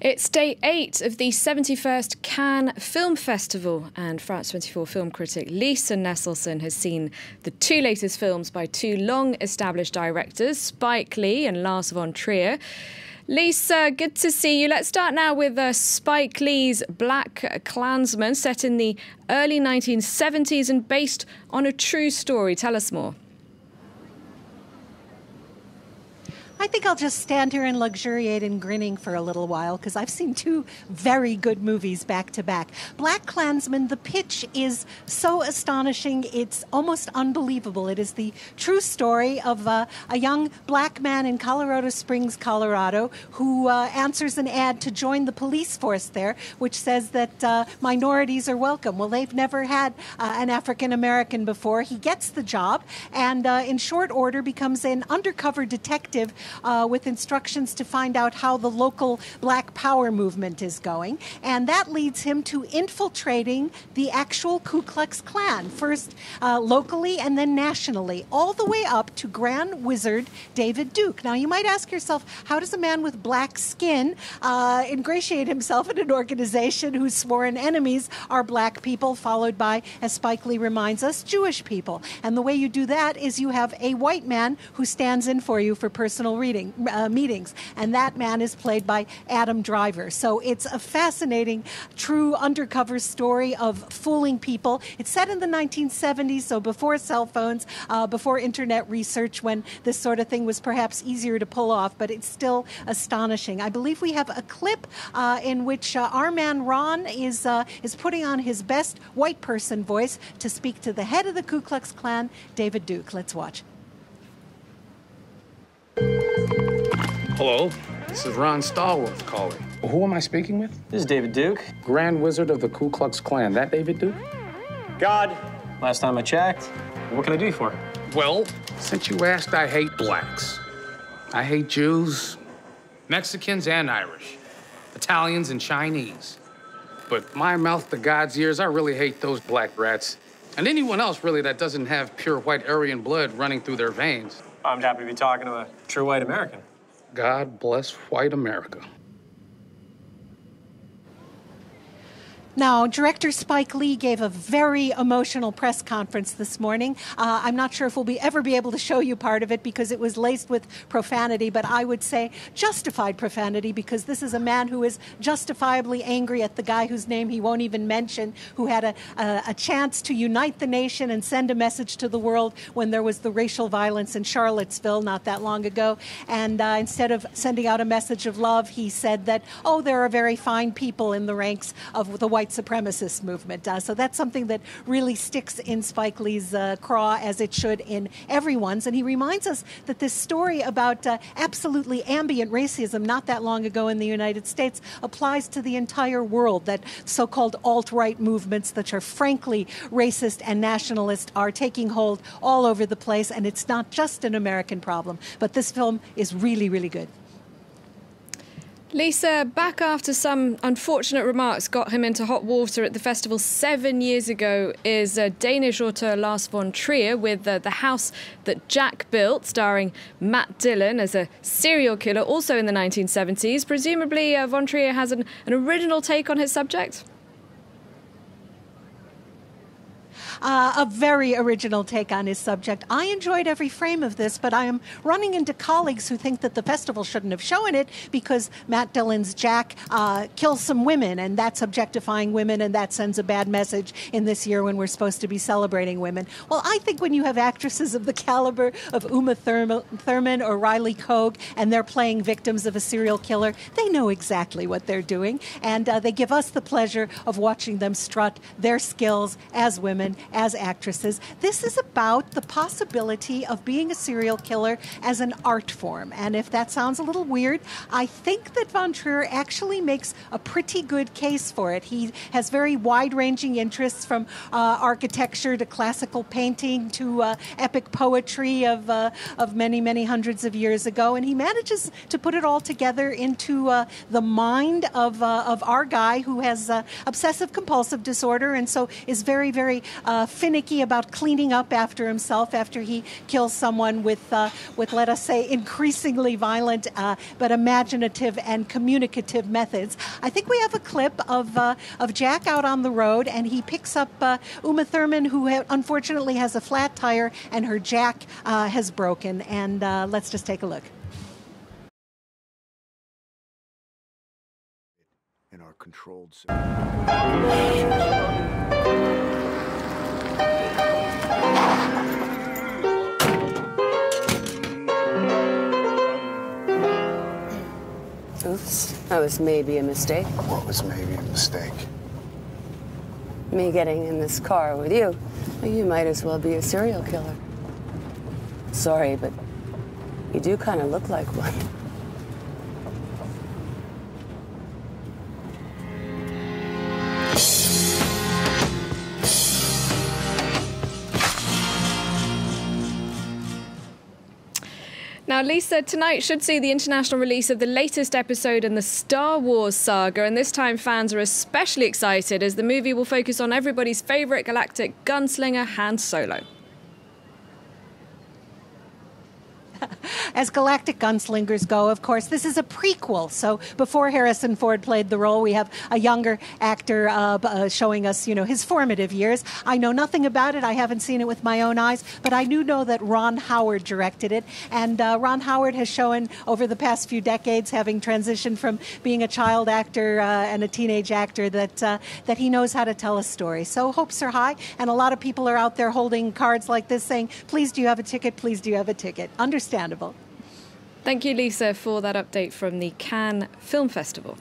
It's day 8 of the 71st Cannes Film Festival, and France 24 film critic Lisa Nesselson has seen the two latest films by two long-established directors, Spike Lee and Lars Von Trier. Lisa, good to see you. Let's start now with Spike Lee's Blackkklansman, set in the early 1970s and based on a true story. Tell us more. I think I'll just stand here and luxuriate in grinning for a little while because I've seen two very good movies back to back. Blackkklansman, the pitch is so astonishing, it's almost unbelievable. It is the true story of a young black man in Colorado Springs, Colorado, who answers an ad to join the police force there, which says that minorities are welcome. Well, they've never had an African American before. He gets the job and in short order becomes an undercover detective with instructions to find out how the local Black Power movement is going. And that leads him to infiltrating the actual Ku Klux Klan, first locally and then nationally, all the way up to Grand Wizard David Duke. Now, you might ask yourself, how does a man with black skin ingratiate himself in an organization whose sworn enemies are black people, followed by, as Spike Lee reminds us, Jewish people? And the way you do that is you have a white man who stands in for you for personal meetings, and that man is played by Adam Driver. So it's a fascinating, true undercover story of fooling people. It's set in the 1970s, so before cell phones, before internet research, when this sort of thing was perhaps easier to pull off, but it's still astonishing. I believe we have a clip in which our man Ron is putting on his best white person voice to speak to the head of the Ku Klux Klan, David Duke. Let's watch. Hello, this is Ron Stallworth calling. Who am I speaking with? This is David Duke. Grand Wizard of the Ku Klux Klan. That David Duke? God. Last time I checked. What can I do for? Well, since you asked, I hate blacks. I hate Jews, Mexicans and Irish, Italians and Chinese. But my mouth to God's ears, I really hate those black rats. And anyone else, really, that doesn't have pure white Aryan blood running through their veins. I'm happy to be talking to a true white American. God bless white America. Now, director Spike Lee gave a very emotional press conference this morning. I'm not sure if we'll ever be able to show you part of it because it was laced with profanity, but I would say justified profanity, because this is a man who is justifiably angry at the guy whose name he won't even mention, who had a chance to unite the nation and send a message to the world when there was the racial violence in Charlottesville not that long ago. And instead of sending out a message of love, he said that, oh, there are very fine people in the ranks of the white supremacist movement. So that's something that really sticks in Spike Lee's craw, as it should in everyone's. And he reminds us that this story about absolutely ambient racism not that long ago in the United States applies to the entire world, that so-called alt-right movements that are frankly racist and nationalist are taking hold all over the place. And it's not just an American problem, but this film is really, really good. Lisa, back after some unfortunate remarks got him into hot water at the festival 7 years ago is Danish author Lars Von Trier with The House That Jack Built, starring Matt Dillon as a serial killer, also in the 1970s. Presumably, Von Trier has an original take on his subject? A very original take on his subject. I enjoyed every frame of this, but I am running into colleagues who think that the festival shouldn't have shown it because Matt Dillon's Jack kills some women, and that's objectifying women, and that sends a bad message in this year when we're supposed to be celebrating women. Well, I think when you have actresses of the caliber of Uma Thurman or Riley Cogue, and they're playing victims of a serial killer, they know exactly what they're doing, and they give us the pleasure of watching them strut their skills as women, as actresses. This is about the possibility of being a serial killer as an art form. And if that sounds a little weird, I think that Von Trier actually makes a pretty good case for it. He has very wide-ranging interests, from architecture to classical painting to epic poetry of many, many hundreds of years ago. And he manages to put it all together into the mind of our guy who has obsessive-compulsive disorder, and so is very, very finicky about cleaning up after himself after he kills someone with let us say, increasingly violent but imaginative and communicative methods. I think we have a clip of Jack out on the road, and he picks up Uma Thurman, who unfortunately has a flat tire, and her jack has broken. And let's just take a look. In our controlled Oops, that was maybe a mistake. What was maybe a mistake? Me getting in this car with you. You might as well be a serial killer. Sorry, but you do kind of look like one. Now, Lisa, tonight should see the international release of the latest episode in the Star Wars saga, and this time fans are especially excited as the movie will focus on everybody's favourite galactic gunslinger, Han Solo. As galactic gunslingers go, of course, this is a prequel. So before Harrison Ford played the role, we have a younger actor showing us, his formative years. I know nothing about it. I haven't seen it with my own eyes, but I do know that Ron Howard directed it. And Ron Howard has shown over the past few decades, having transitioned from being a child actor and a teenage actor, that he knows how to tell a story. So hopes are high, and a lot of people are out there holding cards like this saying, please do you have a ticket? Please do you have a ticket? Understandable. Thank you, Lisa, for that update from the Cannes Film Festival.